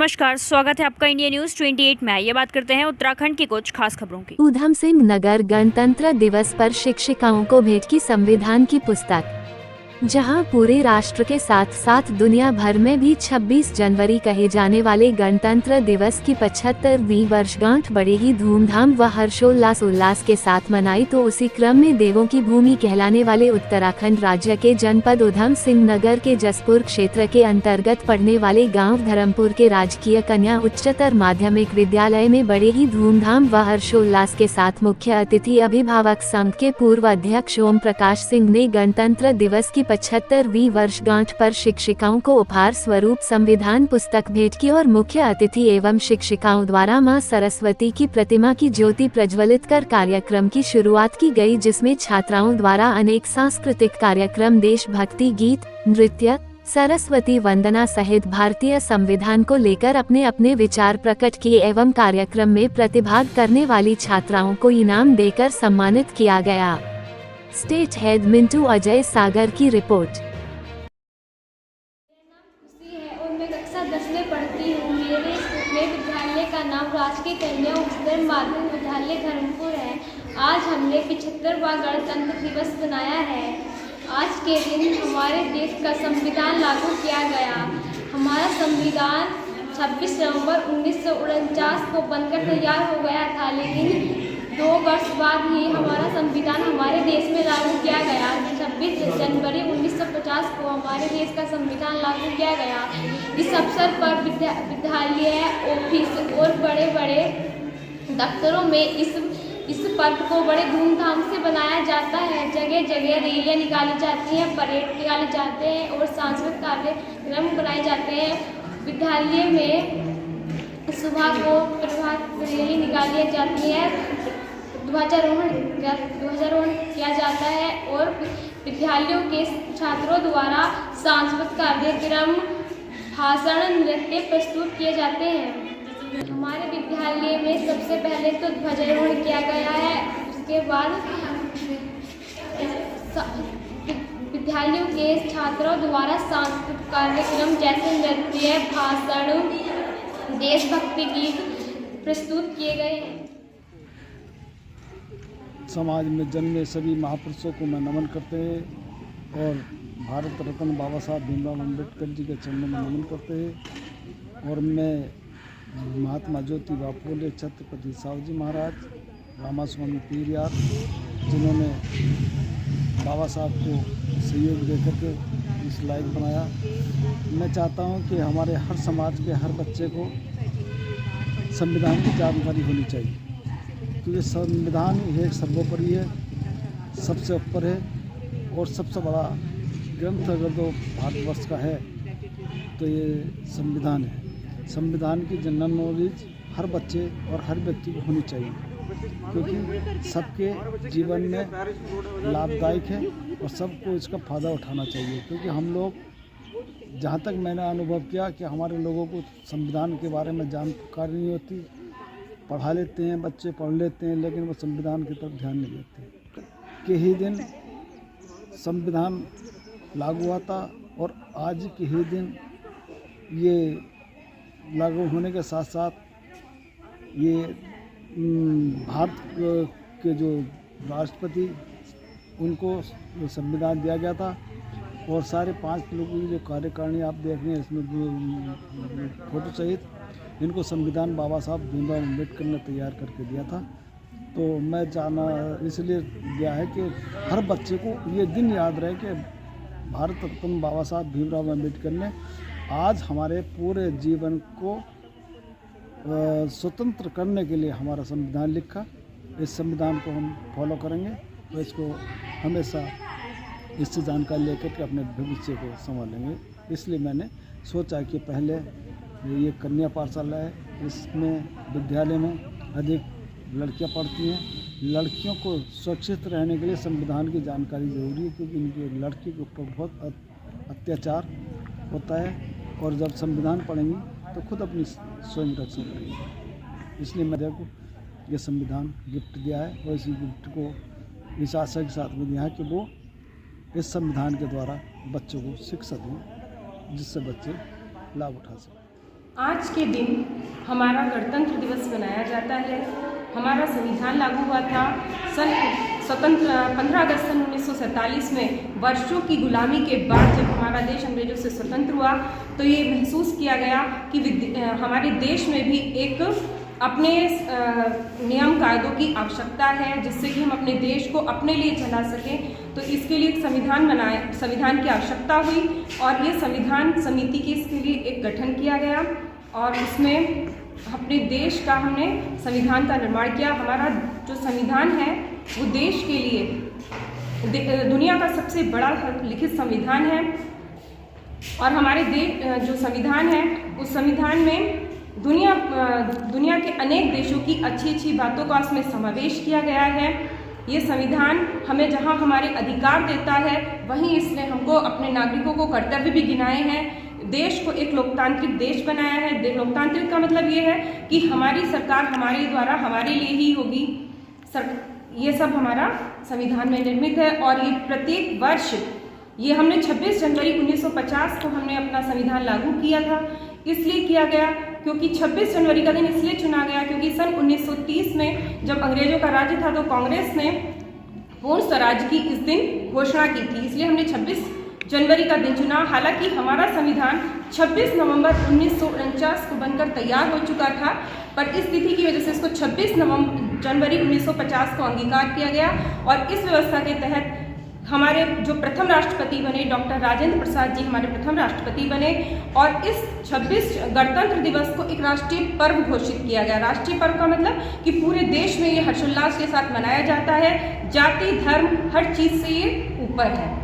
नमस्कार, स्वागत है आपका इंडिया न्यूज 28 में। ये बात करते हैं उत्तराखंड की कुछ खास खबरों की। ऊधम सिंह नगर गणतंत्र दिवस पर शिक्षिकाओं को भेंट की संविधान की पुस्तक। जहां पूरे राष्ट्र के साथ साथ दुनिया भर में भी 26 जनवरी कहे जाने वाले गणतंत्र दिवस की 75वीं वर्षगांठ बड़े ही धूमधाम व हर्षोल्लास के साथ मनाई, तो उसी क्रम में देवों की भूमि कहलाने वाले उत्तराखंड राज्य के जनपद ऊधम सिंह नगर के जसपुर क्षेत्र के अंतर्गत पड़ने वाले गांव धर्मपुर के राजकीय कन्या उच्चतर माध्यमिक विद्यालय में बड़े ही धूमधाम व हर्षोल्लास के साथ मुख्य अतिथि अभिभावक संघ के पूर्व अध्यक्ष ओम प्रकाश सिंह ने गणतंत्र दिवस की 75वीं वर्षगांठ पर शिक्षिकाओं को उपहार स्वरूप संविधान पुस्तक भेंट की और मुख्य अतिथि एवं शिक्षिकाओं द्वारा मां सरस्वती की प्रतिमा की ज्योति प्रज्वलित कर कार्यक्रम की शुरुआत की गई, जिसमें छात्राओं द्वारा अनेक सांस्कृतिक कार्यक्रम, देशभक्ति गीत, नृत्य, सरस्वती वंदना सहित भारतीय संविधान को लेकर अपने अपने विचार प्रकट किए एवं कार्यक्रम में प्रतिभाग करने वाली छात्राओं को इनाम देकर सम्मानित किया गया। स्टेट हेड मिंटू अजय सागर की रिपोर्ट। खुशी है और मैं कक्षा 10 में पढ़ती हूँ। मेरे विद्यालय का नाम राजकीय कन्या उच्चतर माध्यमिक विद्यालय धर्मपुर है। आज हमने 75वां गणतंत्र दिवस मनाया है। आज के दिन हमारे देश का संविधान लागू किया गया। हमारा संविधान 26 नवंबर 1949 को बनकर तैयार हो गया था, लेकिन 2 वर्ष बाद ही हमारा संविधान हमारे देश में लागू किया गया। 26 जनवरी 1950 को हमारे देश का संविधान लागू किया गया। इस अवसर पर विद्यालय, ऑफिस और बड़े बड़े दफ्तरों में इस पर्व को बड़े धूमधाम से बनाया जाता है। जगह जगह रैलियाँ निकाली जाती हैं, परेड निकाले जाते हैं और सांस्कृतिक कार्यक्रम बनाए जाते हैं। विद्यालय में सुबह को प्रभात रैली निकाली जाती है, ध्वजारोहण किया जाता है और विद्यालयों के छात्रों द्वारा सांस्कृतिक कार्यक्रम, भाषण, नृत्य प्रस्तुत किए जाते हैं। हमारे विद्यालय में सबसे पहले तो ध्वजारोहण किया गया है। उसके बाद विद्यालयों के छात्रों द्वारा सांस्कृतिक कार्यक्रम जैसे नृत्य, भाषण, देशभक्ति गीत प्रस्तुत किए गए हैं। समाज में जन्मे सभी महापुरुषों को मैं नमन करते हैं और भारत रत्न बाबा साहब भीमराव अम्बेडकर जी के चरणों में नमन करते हैं। और मैं महात्मा ज्योतिबा फुले, छत्रपति साहू जी महाराज, रामास्वामी पीरियार, जिन्होंने बाबा साहब को सहयोग देकर के इस लायक बनाया। मैं चाहता हूं कि हमारे हर समाज के हर बच्चे को संविधान की जानकारी होनी चाहिए, क्योंकि संविधान ही एक सर्वोपरि है, सबसे ऊपर है और सबसे बड़ा ग्रंथ अगर तो भारतवर्ष का है तो ये संविधान है। संविधान की जनरल नॉलेज हर बच्चे और हर व्यक्ति को होनी चाहिए, क्योंकि सबके जीवन में लाभदायक है और सबको इसका फ़ायदा उठाना चाहिए। क्योंकि हम लोग, जहाँ तक मैंने अनुभव किया कि हमारे लोगों को संविधान के बारे में जानकारी नहीं होती। पढ़ा लेते हैं, बच्चे पढ़ लेते हैं, लेकिन वो संविधान की तरफ ध्यान नहीं देते। के ही दिन संविधान लागू हुआ था और आज के ही दिन ये लागू होने के साथ साथ ये भारत के जो राष्ट्रपति, उनको संविधान दिया गया था और सारे 5 लोगों की जो कार्यकारिणी आप देख रहे हैं इसमें फोटो सहित, इनको संविधान बाबा साहब भीमराव अम्बेडकर ने तैयार करके दिया था। तो मैं जाना इसलिए गया है कि हर बच्चे को ये दिन याद रहे कि भारत रत्न बाबा साहब भीमराव अम्बेडकर ने आज हमारे पूरे जीवन को स्वतंत्र करने के लिए हमारा संविधान लिखा। इस संविधान को हम फॉलो करेंगे तो इसको हमेशा इससे जानकारी लेकर के अपने भविष्य को संभालेंगे। इसलिए मैंने सोचा कि पहले ये कन्या पाठशाला है, इसमें विद्यालय में अधिक लड़कियां पढ़ती हैं। लड़कियों को सुरक्षित रहने के लिए संविधान की जानकारी ज़रूरी है, क्योंकि इनकी लड़की के ऊपर बहुत अत्याचार होता है और जब संविधान पढ़ेंगी तो खुद अपनी स्वयं रक्षा करेंगी। इसलिए मैं को ये संविधान गिफ्ट दिया है और इसी गिफ्ट को इस आशा के साथ में दिया है कि वो इस संविधान के द्वारा बच्चों को शिक्षा दें, जिससे बच्चे लाभ उठा सकें। आज के दिन हमारा गणतंत्र दिवस मनाया जाता है। हमारा संविधान लागू हुआ था स्वतंत्र 15 अगस्त सन 1947 में। वर्षों की गुलामी के बाद जब हमारा देश अंग्रेजों से स्वतंत्र हुआ तो ये महसूस किया गया कि हमारे देश में भी एक अपने नियम कायदों की आवश्यकता है, जिससे कि हम अपने देश को अपने लिए चला सकें। तो इसके लिए एक संविधान की आवश्यकता हुई और ये संविधान समिति के इसके लिए एक गठन किया गया और उसमें अपने देश का हमने संविधान का निर्माण किया। हमारा जो संविधान है वो देश के लिए दुनिया का सबसे बड़ा लिखित संविधान है और हमारे जो संविधान है उस संविधान में दुनिया के अनेक देशों की अच्छी बातों का उसमें समावेश किया गया है। ये संविधान हमें जहां हमारे अधिकार देता है वहीं इसने हमको अपने नागरिकों को कर्तव्य भी गिनाए हैं। देश को एक लोकतांत्रिक देश बनाया है। लोकतांत्रिक का मतलब ये है कि हमारी सरकार हमारे द्वारा हमारे लिए ही होगी। ये सब हमारा संविधान में निर्मित है और ये प्रत्येक वर्ष ये हमने 26 जनवरी 1950 को हमने अपना संविधान लागू किया था। इसलिए किया गया क्योंकि 26 जनवरी का दिन इसलिए चुना गया क्योंकि सन 1930 में जब अंग्रेजों का राज्य था तो कांग्रेस ने पूर्ण स्वराज की इस दिन घोषणा की थी। इसलिए हमने 26 जनवरी का दिन चुना। हालांकि हमारा संविधान 26 नवंबर 1949 को बनकर तैयार हो चुका था, पर इस तिथि की वजह से इसको 26 जनवरी 1950 को अंगीकार किया गया और इस व्यवस्था के तहत हमारे जो प्रथम राष्ट्रपति बने डॉक्टर राजेंद्र प्रसाद जी हमारे प्रथम राष्ट्रपति बने और इस 26 गणतंत्र दिवस को एक राष्ट्रीय पर्व घोषित किया गया। राष्ट्रीय पर्व का मतलब कि पूरे देश में ये हर्षोल्लास के साथ मनाया जाता है। जाति धर्म हर चीज़ से ये ऊपर है।